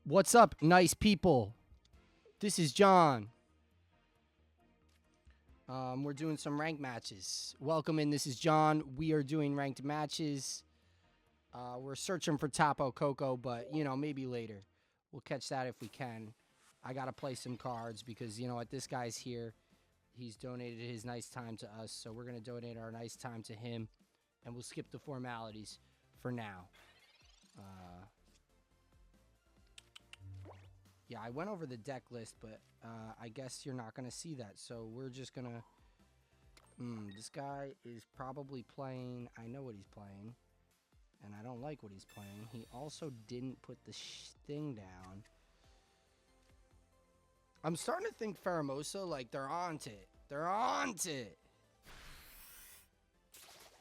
What's up, nice people? This is John. We're doing some ranked matches. Welcome in, this is John. We are doing ranked matches. We're searching for Tapo Coco, but, maybe later. We'll catch that if we can. I got to play some cards because, what, this guy's here. He's donated his nice time to us, so we're going to donate our nice time to him, and we'll skip the formalities for now. Yeah, I went over the deck list, but I guess you're not going to see that. So we're just going to... this guy is probably playing... I know what he's playing, and I don't like what he's playing. He also didn't put the thing down. I'm starting to think Pheromosa, like, they're onto it. They're onto it.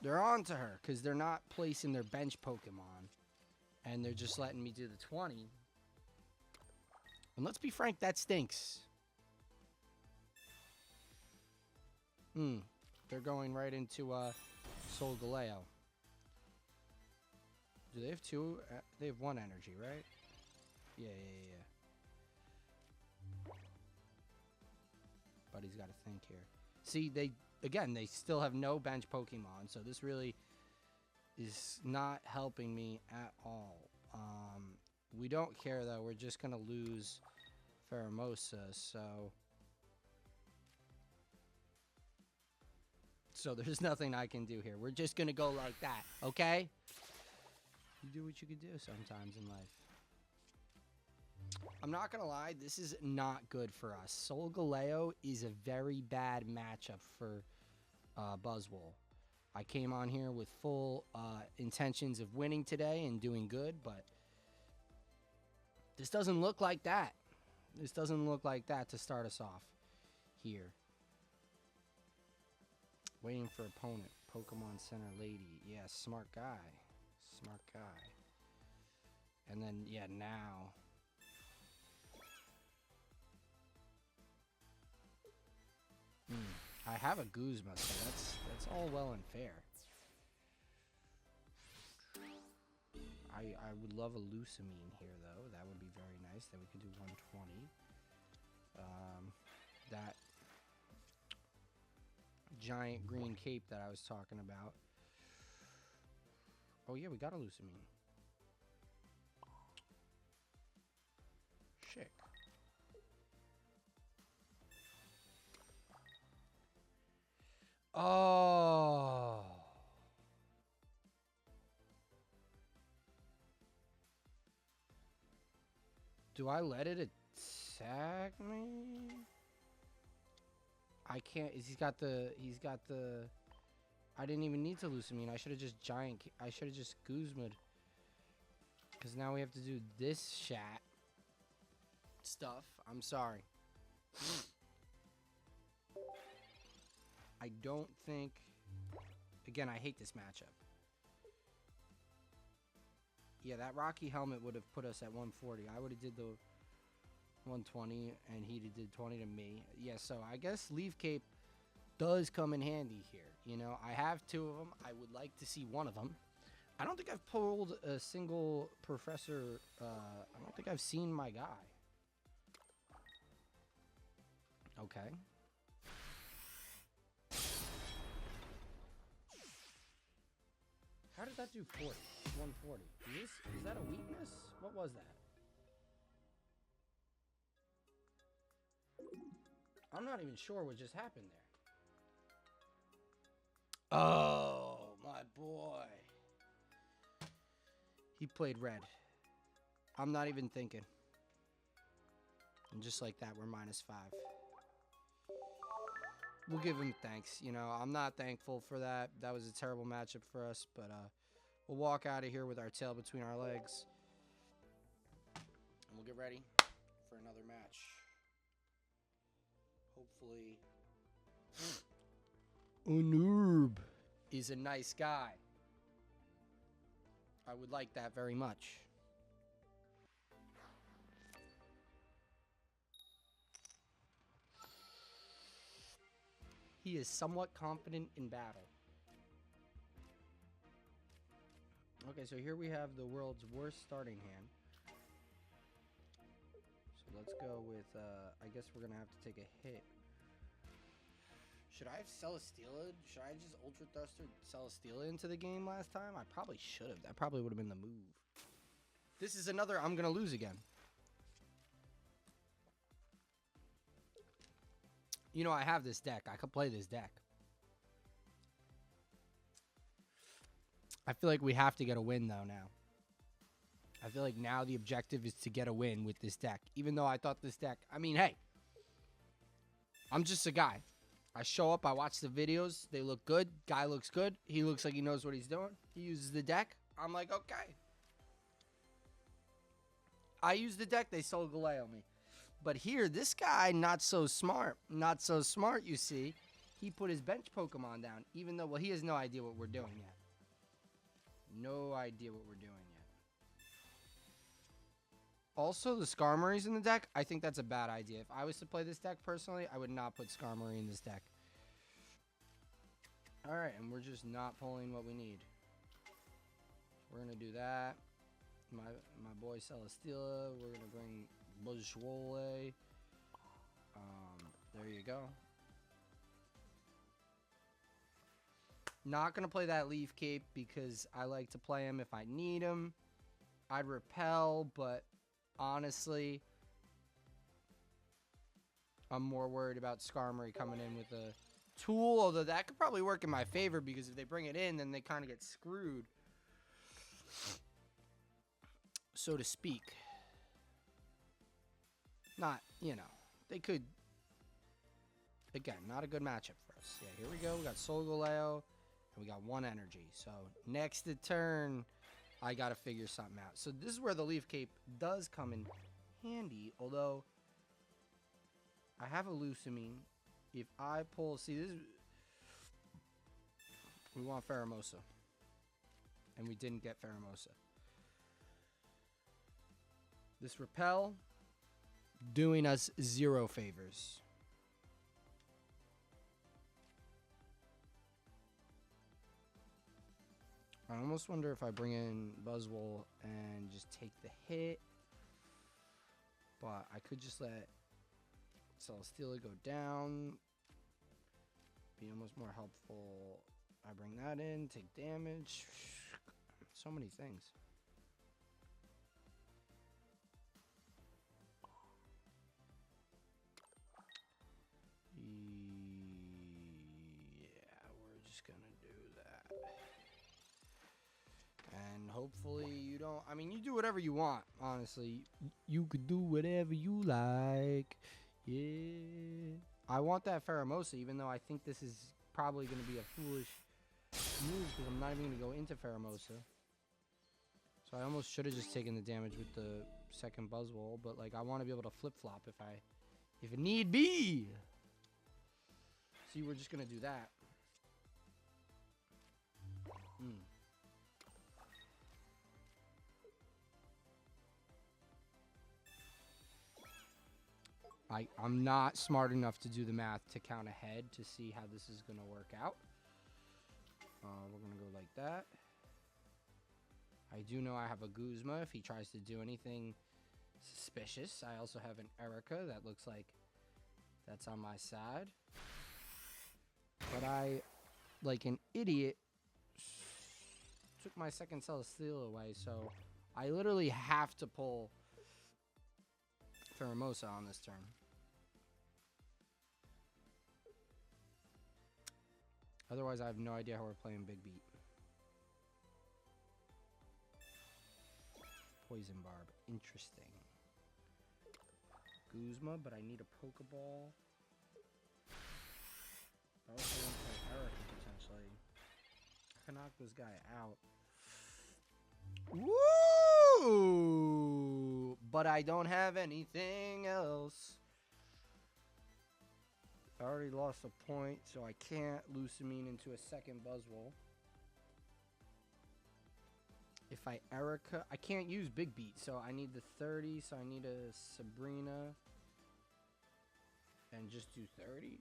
They're onto her, because they're not placing their bench Pokemon, and they're just letting me do the 20. And let's be frank, that stinks. They're going right into Solgaleo. Do they have two? They have one energy, right? Yeah. But he's got to think here. See, they still have no bench Pokemon, so this really is not helping me at all. We don't care, though. We're just going to lose Pheromosa, so there's nothing I can do here. We're just going to go like that, okay? You do what you can do sometimes in life. I'm not going to lie. This is not good for us. Solgaleo is a very bad matchup for Buzzwole. I came on here with full intentions of winning today and doing good, but this doesn't look like that. This doesn't look like that to start us off here. Waiting for opponent. Pokemon Center Lady. Yeah, smart guy. Smart guy. And then, yeah, now. I have a Guzma, so that's all well and fair. I would love a Lusamine here, though. That would be very nice. Then we could do 120. That giant green cape that I was talking about. Oh, yeah, we got a Lusamine. Shit. Oh. Do I let it attack me? I can't. He's got the. I didn't even need to Lusamine. I should have just I should have just Guzma'd. Because now we have to do this chat stuff. I'm sorry. I don't think. Again, I hate this matchup. Yeah, that Rocky helmet would have put us at 140. I would have did the 120, and he did 20 to me. Yeah, so I guess Leaf Cape does come in handy here. I have two of them. I would like to see one of them. I don't think I've pulled a single Professor. I don't think I've seen my guy. Okay. How did that do 40? 140. Is that a weakness? What was that? I'm not even sure what just happened there. Oh, my boy. He played red. I'm not even thinking. And just like that, we're -5. We'll give him thanks. I'm not thankful for that. That was a terrible matchup for us, but we'll walk out of here with our tail between our legs. And we'll get ready for another match. Hopefully, Unurb is a nice guy. I would like that very much. He is somewhat confident in battle. Okay, so here we have the world's worst starting hand. let's go with, I guess we're going to have to take a hit. Should I have Celesteela? Should I just Ultra Thruster Celesteela into the game last time? I probably should have. That probably would have been the move. This is another I'm going to lose again. You know, I have this deck. I could play this deck. I feel like we have to get a win, though, now. I feel like now the objective is to get a win with this deck. Even though I thought this deck... I mean, hey. I'm just a guy. I show up. I watch the videos. They look good. Guy looks good. He looks like he knows what he's doing. He uses the deck. I'm like, okay. I use the deck. They sold Galeo me. But here, this guy, not so smart. Not so smart, you see. He put his bench Pokemon down. Even though, well, he has no idea what we're doing yet. No idea what we're doing yet. Also, the Skarmory's in the deck. I think that's a bad idea. If I was to play this deck personally, I would not put Skarmory in this deck. Alright, and we're just not pulling what we need. We're going to do that. My boy Celesteela. We're going to bring Buzzwole. There you go. Not going to play that Leaf Cape because I like to play him if I need him. I'd repel, but honestly, I'm more worried about Skarmory coming in with a tool, although that could probably work in my favor because if they bring it in, then they kind of get screwed, so to speak. Not, you know, they could, again, not a good matchup for us. Yeah, here we go. We got Solgaleo. And we got 1 energy. So next turn, I got to figure something out. So this is where the Leaf Cape does come in handy. Although, I have a Lusamine. If I pull... See, this is... We want Pheromosa. And we didn't get Pheromosa. This Repel, doing us 0 favors. I almost wonder if I bring in Buzzwole and just take the hit. But I could just let Celesteela go down. Be almost more helpful. I bring that in, take damage. So many things. Yeah, we're just gonna do that. And hopefully you don't... I mean, you do whatever you want, honestly. You could do whatever you like. Yeah. I want that Pheromosa, even though I think this is probably going to be a foolish move, because I'm not even going to go into Pheromosa. So I almost should have just taken the damage with the second Buzzwole, but, like, I want to be able to flip-flop if it need be. See, we're just going to do that. I'm not smart enough to do the math to count ahead to see how this is going to work out. We're going to go like that. I do know I have a Guzma if he tries to do anything suspicious. I also have an Erika that looks like that's on my side. But I, like an idiot, took my second Celesteela away, so I literally have to pull Pheromosa on this turn. Otherwise, I have no idea how we're playing Big Beat. Poison Barb. Interesting. Guzma, but I need a Pokeball. I also want to play Erika, potentially. I can knock this guy out. Woo! But I don't have anything else. I already lost a point, so I can't Lusamine into a second Buzzwole. If I Erika... I can't use Big Beat, so I need the 30, so I need a Sabrina. And just do 30.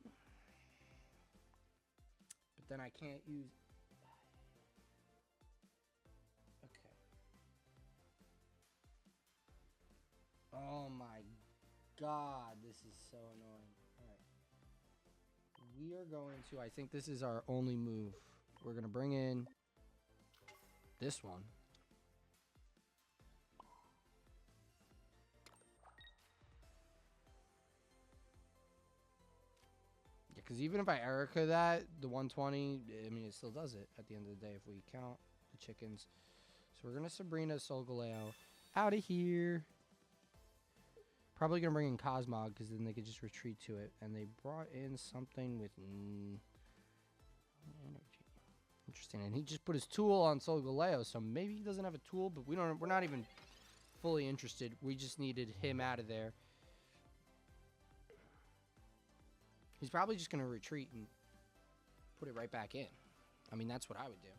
But then I can't use... Okay. Oh my God, this is so annoying. Alright. We are going to, I think this is our only move. We're going to bring in this one. Yeah, because even if I Erika that, the 120, I mean, it still does it at the end of the day if we count the chickens. So we're going to Sabrina Solgaleo out of here. Probably going to bring in Cosmog because then they could just retreat to it. And they brought in something with energy. Interesting. And he just put his tool on Solgaleo, so maybe he doesn't have a tool, but we're not even fully interested. We just needed him out of there. He's probably just going to retreat and put it right back in. I mean, that's what I would do.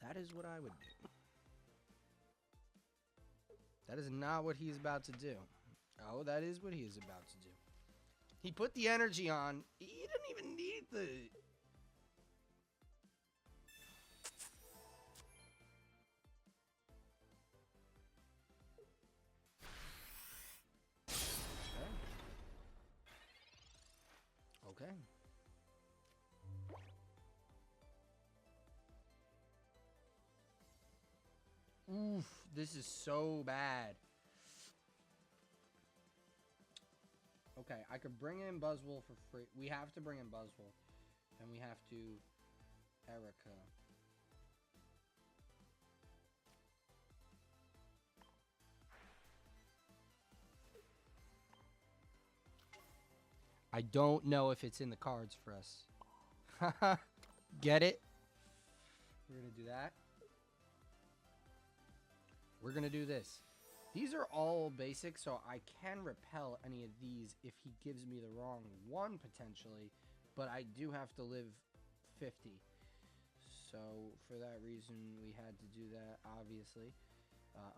That is what I would do. That is not what he's about to do. Oh, that is what he is about to do. He put the energy on. He didn't even need the... Okay. Oof, this is so bad. Okay, I could bring in Buzzwole for free. We have to bring in Buzzwole. And we have to Erika. I don't know if it's in the cards for us. Get it? We're going to do that. We're going to do this. These are all basic, so I can repel any of these if he gives me the wrong one, potentially. But I do have to live 50. So, for that reason, we had to do that, obviously.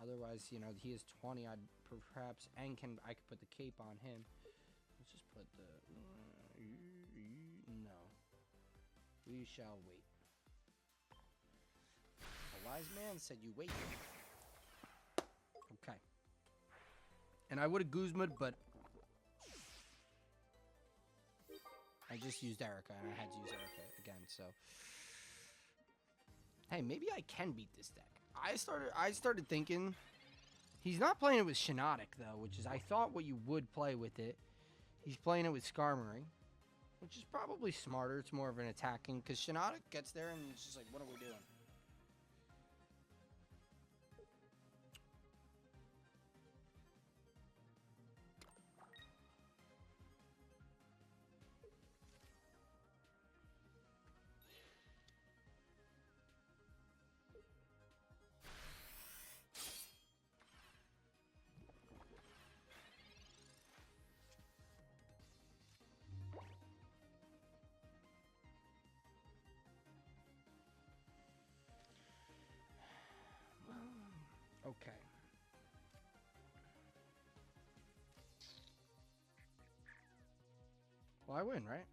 Otherwise, you know, he is 20. I'd perhaps... And I could put the cape on him. Let's just put the... No. We shall wait. A wise man said you wait. Okay. And I would have Guzma'd, but I just used Erika, and I had to use Erika again, so. Hey, maybe I can beat this deck. I started thinking he's not playing it with Shiinotic, though, which is I thought what you would play with it. He's playing it with Skarmory, which is probably smarter. It's more of an attacking, because Shiinotic gets there and it's just like, what are we doing? Okay. Well, I win, right?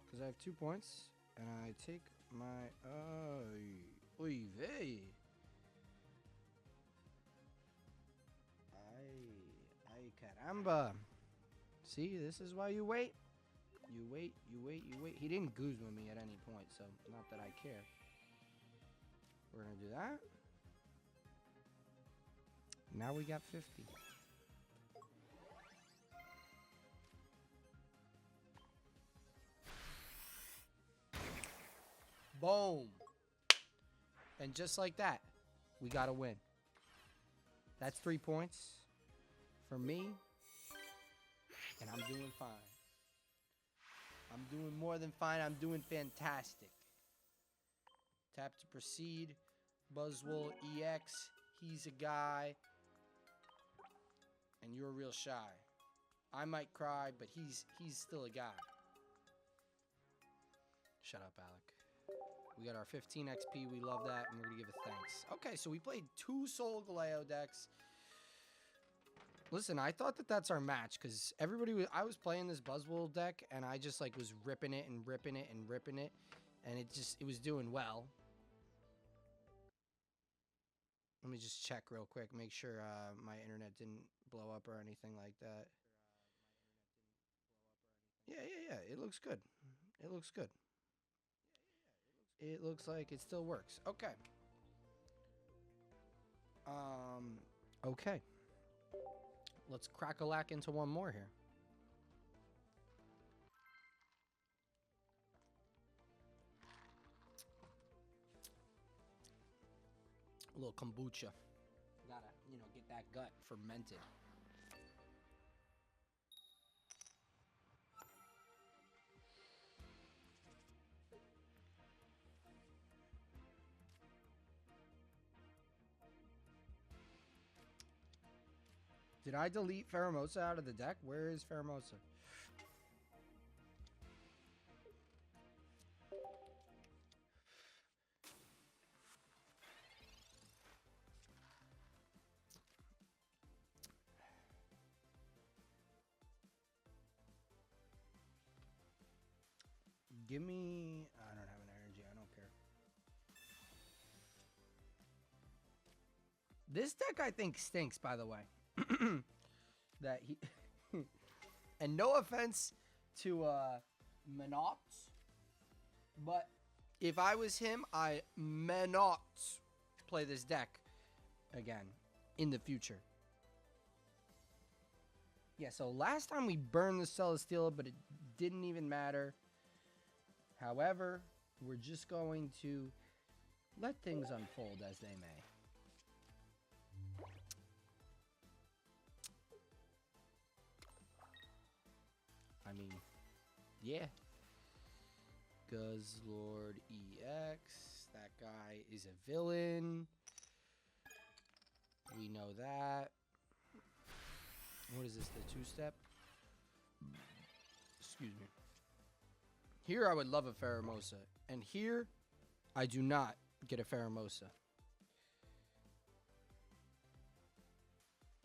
Because I have 2 points, and I take my... Oy vey. Ay, caramba. See, this is why you wait. You wait, you wait, you wait. He didn't Guzma me at any point, so not that I care. We're going to do that. Now we got 50. Boom. And just like that, we got to win. That's 3 points for me. And I'm doing fine. I'm doing more than fine. I'm doing fantastic. Tap to proceed. Buzzwole EX. He's a guy. And you're real shy. I might cry, but he's still a guy. Shut up, Alec. We got our 15 XP. We love that, and we're going to give it thanks. Okay, so we played 2 Solgaleo decks. Listen, I thought that that's our match because I was playing this Buzzwole deck and I just like was ripping it and ripping it and ripping it, and it was doing well. Let me just check real quick, make sure my internet didn't blow up or anything like that. Yeah, it looks good. It looks good. It looks like it still works. Okay. Okay. Let's crack-a-lack into one more here. A little kombucha. Gotta, get that gut fermented. Did I delete Pheromosa out of the deck? Where is Pheromosa? Give me... I don't have an energy. I don't care. This deck, I think, stinks, by the way. That he... And no offense to Menot, but if I was him, I may not play this deck again in the future. Yeah, so last time we burned the Celesteela, but it didn't even matter. However, we're just going to let things unfold as they may. I mean, yeah. Guzzlords EX. That guy is a villain. We know that. What is this, the two-step? Excuse me. Here I would love a Pheromosa. And here, I do not get a Pheromosa.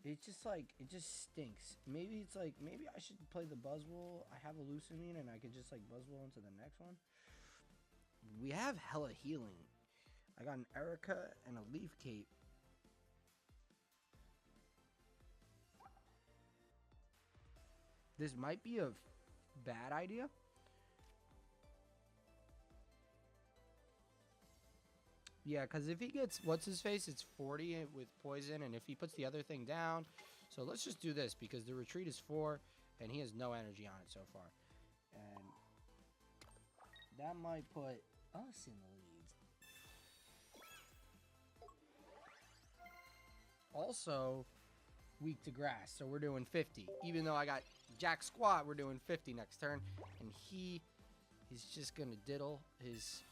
It's just like, it just stinks. Maybe it's like, maybe I should play the Buzzwole. I have a Lusamine and I could just like Buzzwole into the next one. We have hella healing. I got an Erika and a Leaf Cape. This might be a bad idea. Yeah, because if he gets, what's his face, it's 40 with poison, and if he puts the other thing down. So let's just do this, because the retreat is 4, and he has no energy on it so far. And that might put us in the lead. Also, weak to grass, so we're doing 50. Even though I got Jack Squat, we're doing 50 next turn, and he's just going to diddle his...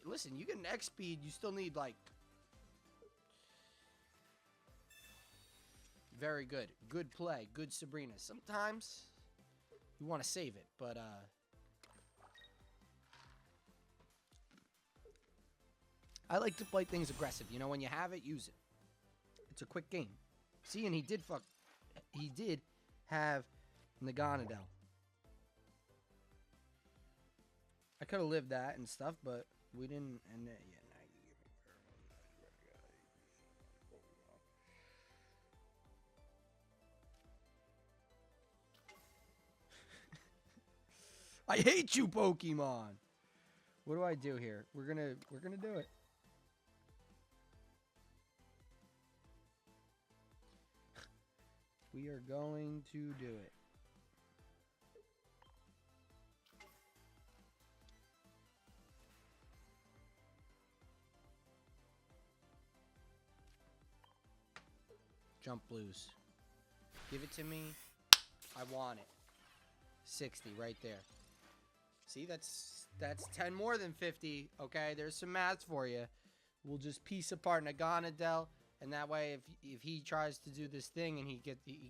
listen, you get an X speed, you still need, like... Very good. Good play. Good Sabrina. Sometimes you want to save it, but, I like to play things aggressive. You know, when you have it, use it. It's a quick game. See, and he did have Naganadel. I could have lived that and stuff, but we didn't. And yeah, now you give me. I hate you, Pokemon. What do I do here? We're gonna do it. We are going to do it. Jump blues. Give it to me. I want it. 60 right there. See, that's 10 more than 50. Okay, there's some maths for you. We'll just piece apart Naganadel, and that way, if he tries to do this thing and he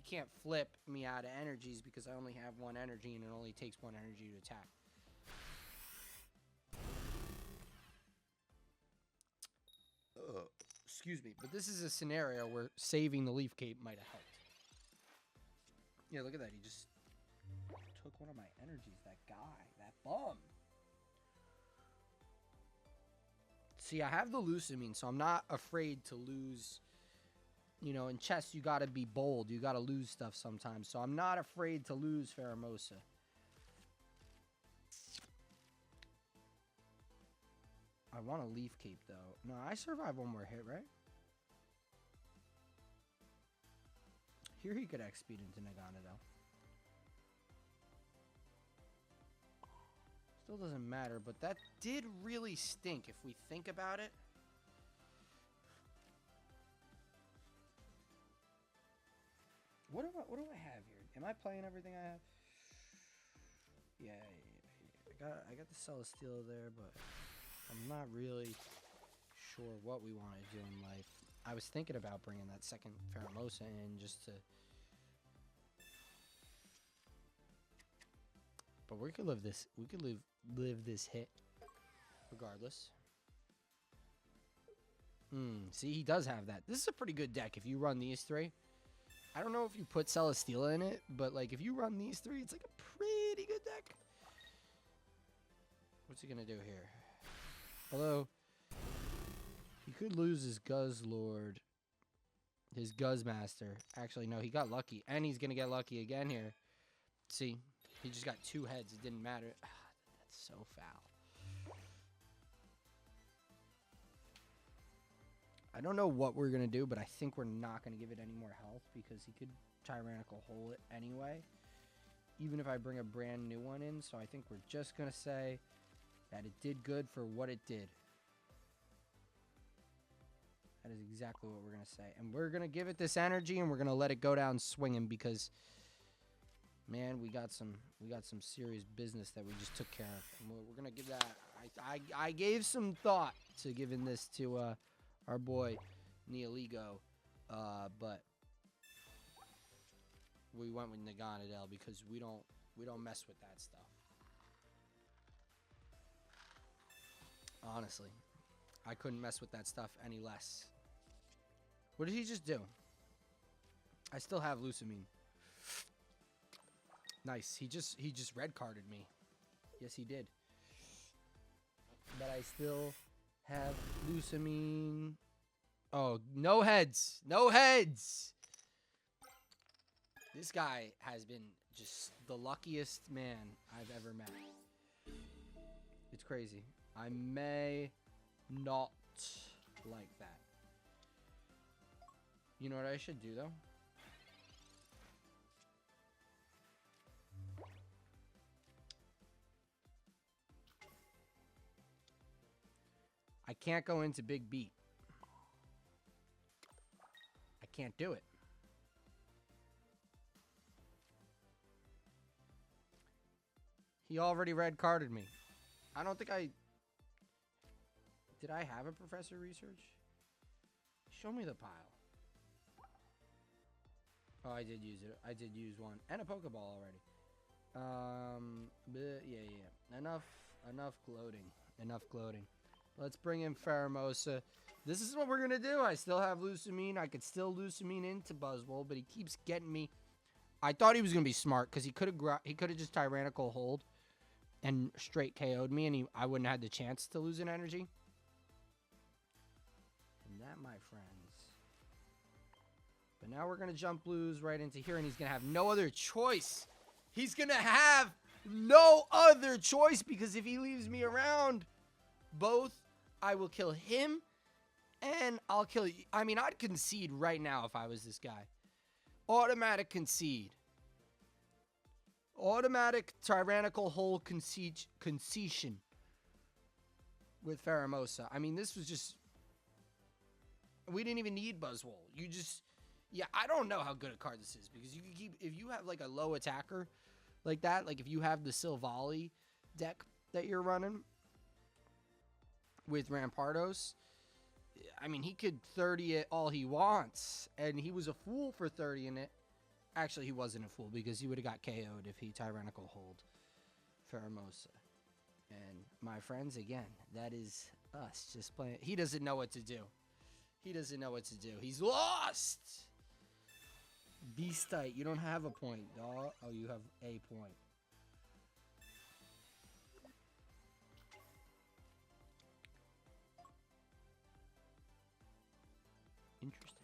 can't flip me out of energies because I only have 1 energy and it only takes 1 energy to attack. Excuse me, but this is a scenario where saving the Leaf Cape might have helped. Yeah, look at that. He just took one of my energies. That guy. That bum. See, I have the Lusamine, so I'm not afraid to lose. You know, in chess, you gotta be bold. You gotta lose stuff sometimes. So I'm not afraid to lose Pheromosa. I want a Leaf Cape, though. No, I survive one more hit, right? Here he could X-Speed into Nagana, though. Still doesn't matter, but that did really stink if we think about it. What do I have here? Am I playing everything I have? Yeah. I got the Celesteela there, but I'm not really sure what we want to do in life. I was thinking about bringing that second Pheromosa in just to... But we could live this. We could live this hit regardless. See, he does have that. This is a pretty good deck if you run these three. I don't know if you put Celesteela in it, but like if you run these three, it's like a pretty good deck. What's he gonna do here? Although he could lose his Guzzlord, his Guzzmaster. Actually, no, he got lucky, and he's gonna get lucky again here. See, he just got 2 heads. It didn't matter. That's so foul. I don't know what we're going to do, but I think we're not going to give it any more health because he could Tyrannical Hole it anyway, even if I bring a brand new one in. So I think we're just going to say that it did good for what it did. That is exactly what we're going to say. And we're going to give it this energy, and we're going to let it go down swinging because, man, we got some serious business that we just took care of. And we're going to give that. I gave some thought to giving this to our boy Neoligo, but we went with Naganadel because we don't mess with that stuff. Honestly, I couldn't mess with that stuff any less. What did he just do? I still have Lusamine. Nice. He just red carded me. Yes, he did. But I still have Lusamine. Oh, no heads. No heads. This guy has been just the luckiest man I've ever met. It's crazy. I may not like that. You know what I should do, though? I can't go into Big Beat. I can't do it. He already red carded me. I don't think I... Did I have a Professor Research? Show me the pile. Oh, I did use it. I did use one. And a Pokeball already. Yeah. Enough gloating. Enough gloating. Let's bring in Pheromosa. This is what we're going to do. I still have Lusamine. I could still Lusamine into Buzzwole, but he keeps getting me. I thought he was going to be smart because he could have just Tyrannical Hold and straight KO'd me, and I wouldn't have had the chance to lose an energy. And that, my friends. But now we're going to jump blues right into here, and he's going to have no other choice. He's going to have no other choice because if he leaves me around, both, I will kill him and I'll kill you. I mean, I'd concede right now if I was this guy. Automatic concede. Automatic Tyrannical Hole concession with Pheromosa. I mean, this was just... We didn't even need Buzzwole. You just... Yeah, I don't know how good a card this is because you can keep... If you have, like, a low attacker like that, like if you have the Silvally deck that you're running with Rampardos, I mean, he could 30 it all he wants, and he was a fool for 30 in it. Actually, he wasn't a fool because he would have got KO'd if he Tyrannical Hold Pheromosa. And my friends, again, that is us just playing. He doesn't know what to do. He doesn't know what to do. He's lost. Beastite, you don't have a point, dog. Oh, you have a point. Interesting.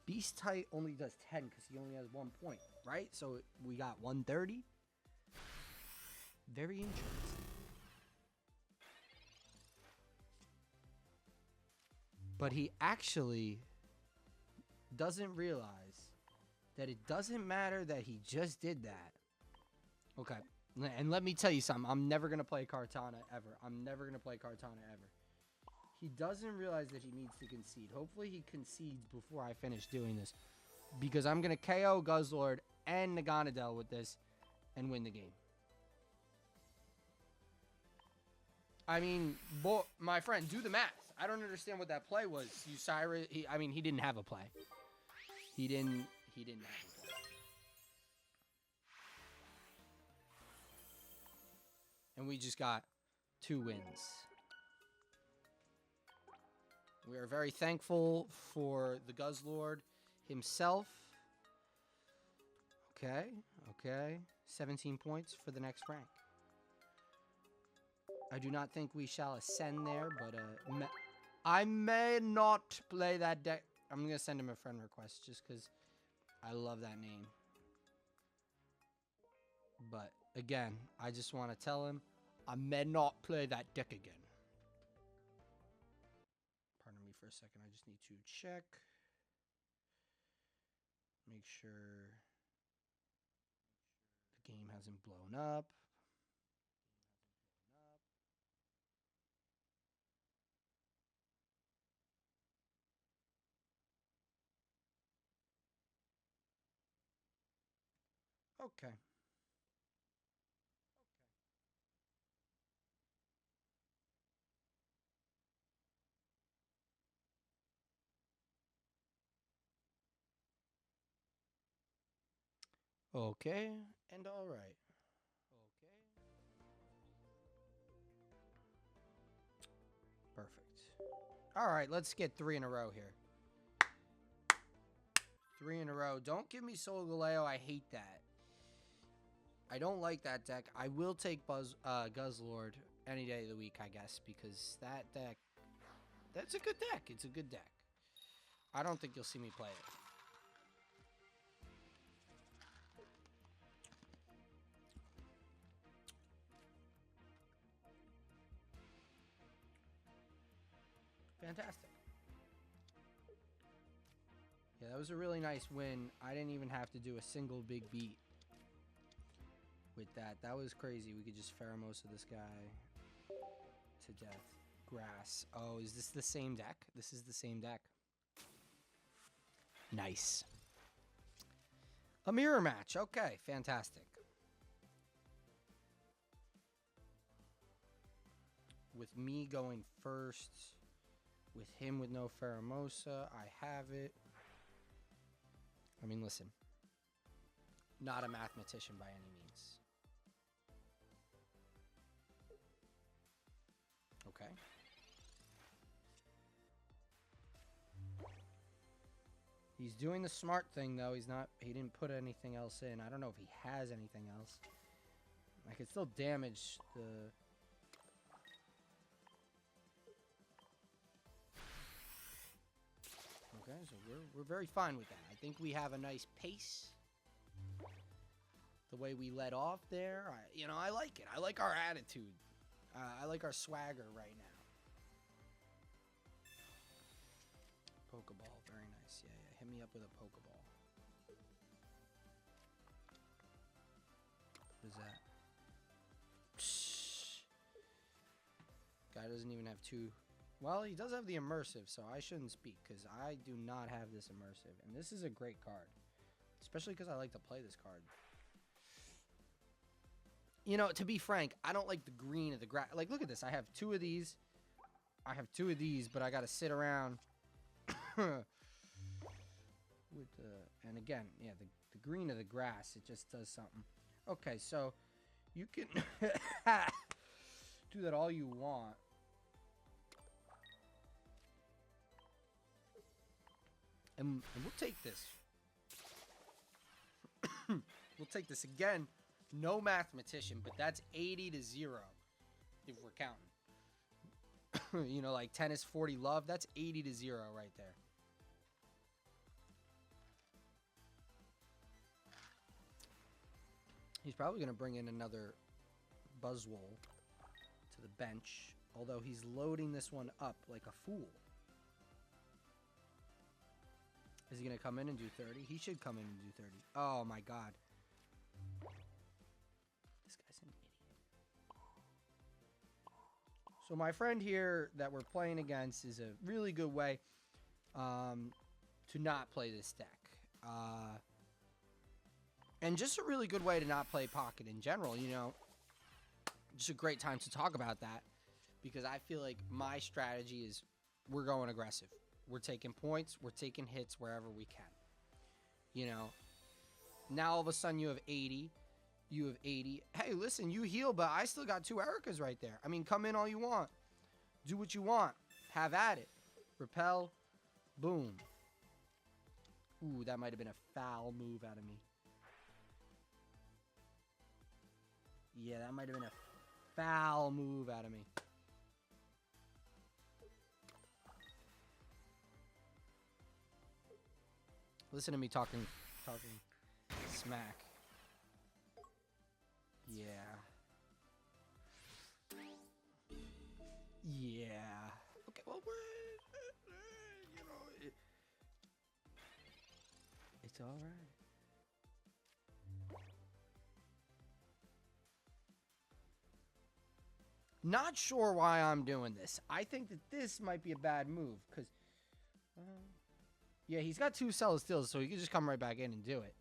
Beastite only does 10 because he only has 1 point, right? So we got 130. Very interesting. But he actually doesn't realize that it doesn't matter that he just did that. Okay. And let me tell you something. I'm never going to play Kartana ever. I'm never going to play Kartana ever. He doesn't realize that he needs to concede. Hopefully he concedes before I finish doing this. Because I'm going to KO Guzzlord and Naganadel with this and win the game. I mean, my friend, do the math. I don't understand what that play was. Cyrus, I mean, he didn't have a play. He didn't have a play. And we just got 2 wins. We are very thankful for the Guzzlord himself. Okay, okay. 17 points for the next rank. I do not think we shall ascend there, but I may not play that deck. I'm going to send him a friend request just because I love that name. But again, I just want to tell him I may not play that deck again. Pardon me for a second. I just need to check. Make sure the game hasn't blown up. Okay. Okay, and all right. Okay. Perfect. All right, let's get 3 in a row here. 3 in a row. Don't give me Solgaleo. I hate that. I don't like that deck. I will take Guzzlord any day of the week, I guess, because that deck, that's a good deck. It's a good deck. I don't think you'll see me play it. Fantastic. Yeah, that was a really nice win. I didn't even have to do a single big beat with that. That was crazy. We could just Pheromosa this guy to death. Grass. Oh, is this the same deck? This is the same deck. Nice. A mirror match. Okay, fantastic. With me going first, with him with no Pheromosa, I have it. I mean, listen. Not a mathematician by any means. Okay. He's doing the smart thing, though. He didn't put anything else in. I don't know if he has anything else. I could still damage the... Okay, so we're very fine with that. I think we have a nice pace. The way we let off there. I like it. I like our attitude. I like our swagger right now. Pokeball, very nice. Yeah, yeah. Hit me up with a Pokeball. What is that? Psh. Guy doesn't even have 2. Well, he does have the immersive, so I shouldn't speak because I do not have this immersive. And this is a great card. Especially because I like to play this card. You know, to be frank, I don't like the green of the grass. Like, look at this. I have 2 of these. I have 2 of these, but I got to sit around with and again, yeah, the green of the grass, it just does something. Okay, so you can do that all you want. And we'll take this. We'll take this again. No mathematician, but that's 80 to 0 if we're counting. You know, like tennis 40 love, that's 80 to 0 right there. He's probably going to bring in another Buzzwole to the bench, although he's loading this one up like a fool. Is he going to come in and do 30? He should come in and do 30. Oh my god. This guy's an idiot. So my friend here that we're playing against is a really good way to not play this deck. And just a really good way to not play Pocket in general, you know. Just a great time to talk about that. Because I feel like my strategy is we're going aggressive. We're taking points. We're taking hits wherever we can. You know. Now all of a sudden you have 80. You have 80. Hey, listen, you heal, but I still got 2 Erikas right there. I mean, come in all you want. Do what you want. Have at it. Repel. Boom. Ooh, that might have been a foul move out of me. Yeah, that might have been a foul move out of me. Listen to me talking smack. Yeah. Yeah. Okay, well, you know, it's all right. Not sure why I'm doing this. I think that this might be a bad move because, yeah, he's got 2 Celesteelas, so he can just come right back in and do it.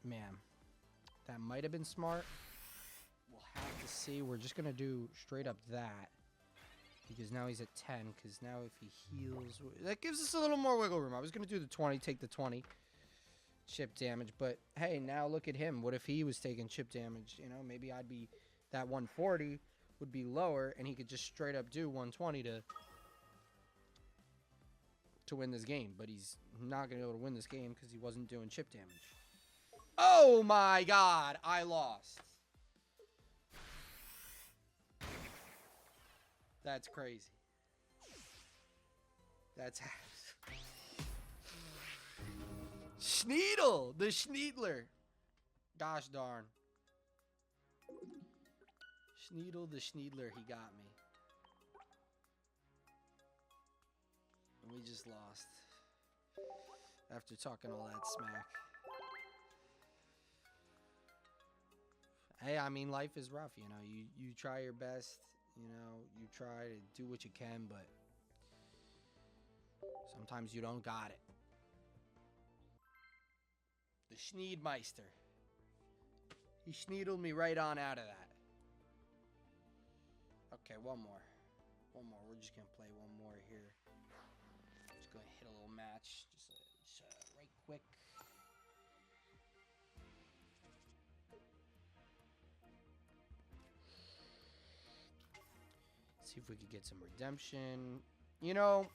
Man, that might have been smart. We'll have to see. We're just going to do straight up that. Because now he's at 10. Because now if he heals... That gives us a little more wiggle room. I was going to do the 20, take the 20. Chip damage. But, hey, now look at him. What if he was taking chip damage? You know, maybe I'd be... That 140 would be lower. And he could just straight up do 120 to win this game. But he's not going to be able to win this game because he wasn't doing chip damage. Oh my god, I lost. That's crazy. That's Schneedle, the Schneedler. Gosh darn. Schneedle the Schneedler, he got me. And we just lost. After talking all that smack. Hey, I mean, life is rough, you know. You try your best, you know. You try to do what you can, but sometimes you don't got it. The Schneedmeister. He schneedled me right on out of that. Okay, one more. One more. We're just going to play one more here. Just going to hit a little match. Just right quick. See if we could get some redemption. You know,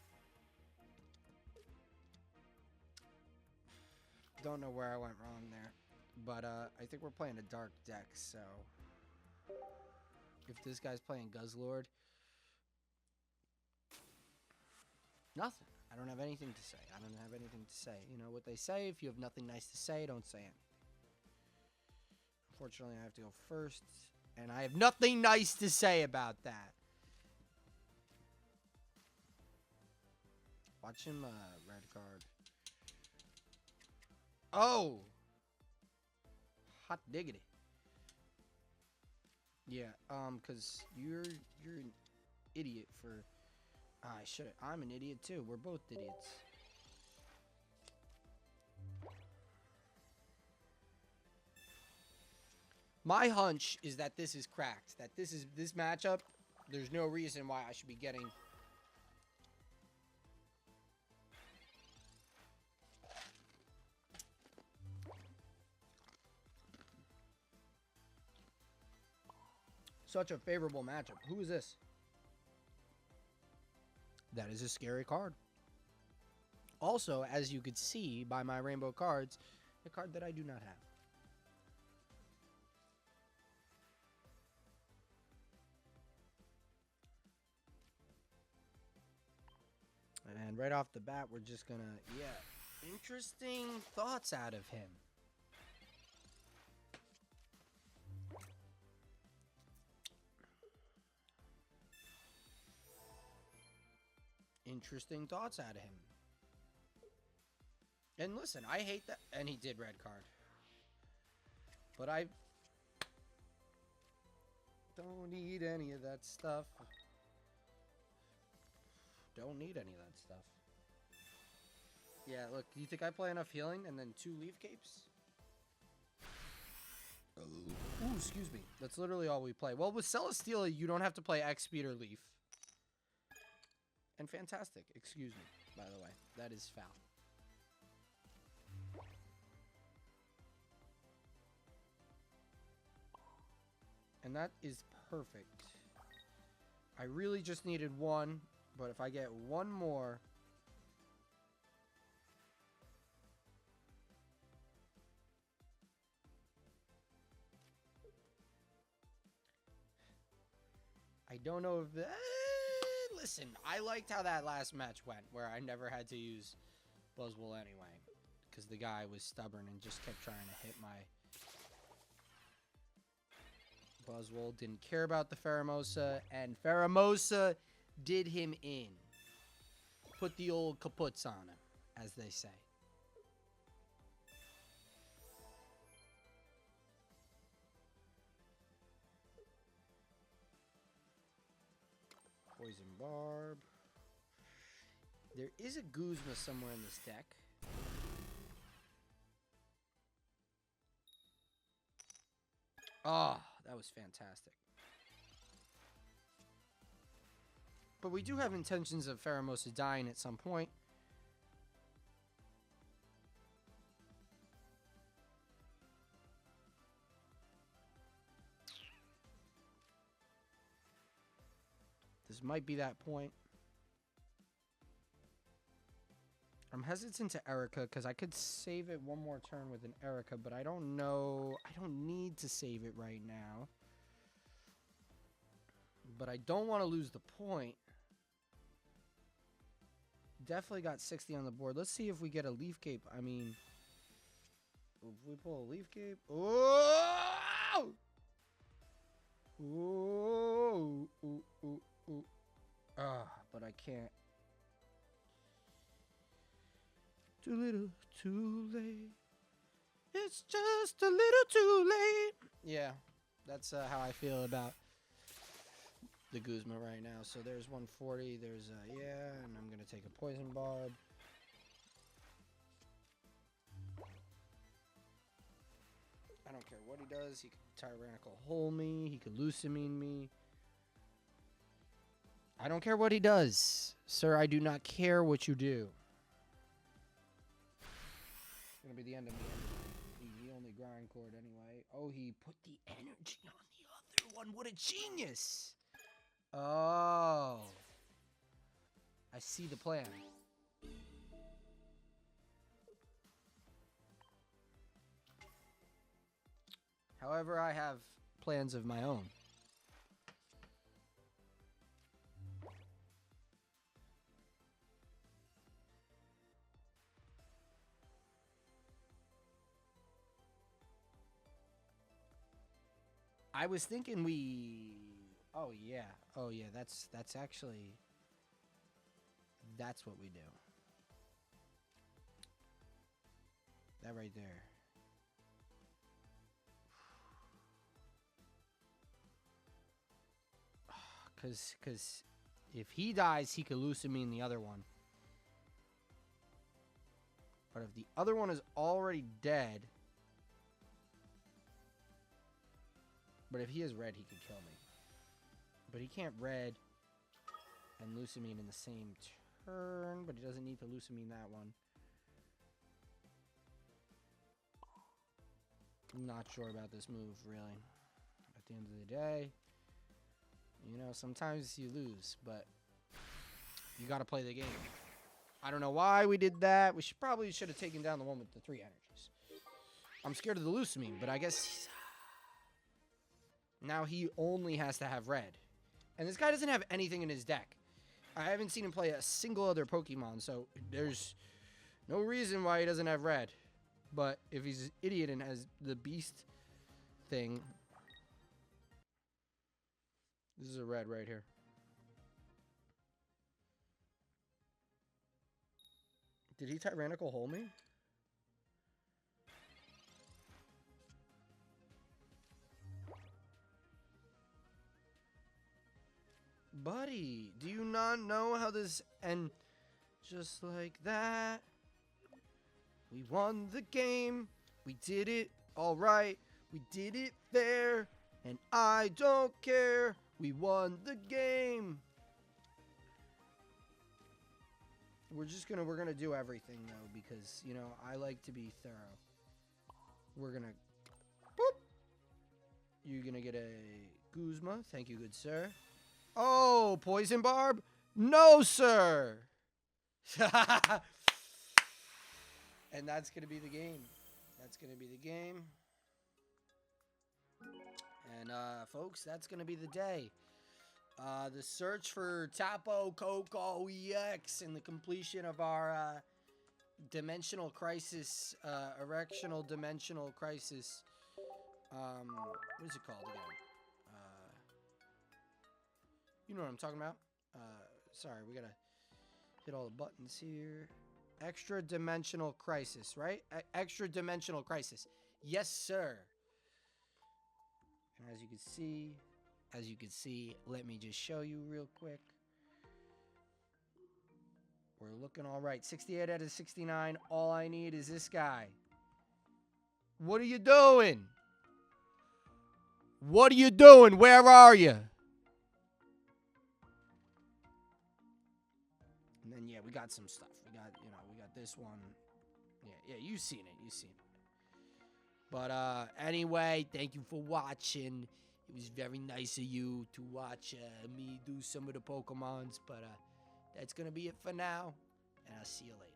don't know where I went wrong there. But I think we're playing a dark deck, so if this guy's playing Guzzlord, nothing. I don't have anything to say. I don't have anything to say. You know what they say, if you have nothing nice to say, don't say anything. Unfortunately, I have to go first, and I have nothing nice to say about that. Watch him, red card. Oh! Hot diggity. Yeah, cause you're an idiot for. I should. I'm an idiot too. We're both idiots. My hunch is that this is cracked. That this matchup. There's no reason why I should be getting. Such a favorable matchup. Who is this? That is a scary card. Also, as you could see by my rainbow cards, a card that I do not have. And right off the bat, we're just gonna, yeah, interesting thoughts out of him. Interesting thoughts out of him. And listen, I hate that. And he did red card. But I don't need any of that stuff. Don't need any of that stuff. Yeah, look, do you think I play enough healing and then 2 leaf capes? Ooh, excuse me. That's literally all we play. Well, with Celesteela, you don't have to play X speed or leaf. And fantastic. Excuse me, by the way. That is foul. And that is perfect. I really just needed 1, but if I get 1 more... I don't know if... listen, I liked how that last match went, where I never had to use Buzzwole anyway. Because the guy was stubborn and just kept trying to hit my... Buzzwole didn't care about the Pheromosa, and Pheromosa did him in. Put the old kaputs on him, as they say. Poison Barb. There is a Guzma somewhere in this deck. Oh, that was fantastic. But we do have intentions of Pheromosa dying at some point. This might be that point. I'm hesitant to Erika because I could save it 1 more turn with an Erika, but I don't know. I don't need to save it right now. But I don't want to lose the point. Definitely got 60 on the board. Let's see if we get a leaf cape. I mean, if we pull a leaf cape. Oh! Ooh, ooh, ooh, ooh. But I can't. Too little, too late. It's just a little too late. Yeah, that's how I feel about the Guzma right now. So there's 140. There's yeah, and I'm gonna take a poison barb. I don't care what he does. He could tyrannical hole me. He could Lusamine me. I don't care what he does, sir. I do not care what you do. It's gonna be the end of me. He only grind cord anyway. Oh, he put the energy on the other one. What a genius! Oh, I see the plan. However, I have plans of my own. I was thinking we... Oh, yeah. Oh, yeah. That's actually... That's what we do. That right there. Because if he dies, he could Lusamine the other one. But if the other one is already dead... But if he is red, he could kill me. But he can't red and Lusamine in the same turn. But he doesn't need to Lusamine that one. I'm not sure about this move, really. At the end of the day, you know, sometimes you lose, but you got to play the game. I don't know why we did that. We probably should have taken down the one with the 3 energies. I'm scared of the Lusamine, but I guess now he only has to have red. And this guy doesn't have anything in his deck. I haven't seen him play a single other Pokemon, so there's no reason why he doesn't have red. But if he's an idiot and has the beast thing... This is a red right here. Did he Tyrannical Hole me? Buddy, do you not know how this... And just like that... We won the game. We did it all right. We did it fair. And I don't care. We won the game. We're gonna do everything though, because, you know, I like to be thorough. We're gonna boop. You're gonna get a Guzma. Thank you, good sir. Oh, Poison Barb? No, sir. And that's going to be the game. That's going to be the game. And, folks, that's going to be the day. The search for Tapu Koko EX and the completion of our Dimensional Crisis, Erectional Dimensional Crisis. What is it called again? You know what I'm talking about? Sorry, we got to hit all the buttons here. Extra-dimensional crisis, right? Extra-dimensional crisis. Yes, sir. And as you can see, let me just show you real quick. We're looking all right. 68 out of 69. All I need is this guy. What are you doing? What are you doing? Where are you? And then, yeah, we got some stuff. We got this one. Yeah, you've seen it. But, anyway, thank you for watching. It was very nice of you to watch me do some of the Pokemons. But, that's going to be it for now. And I'll see you later.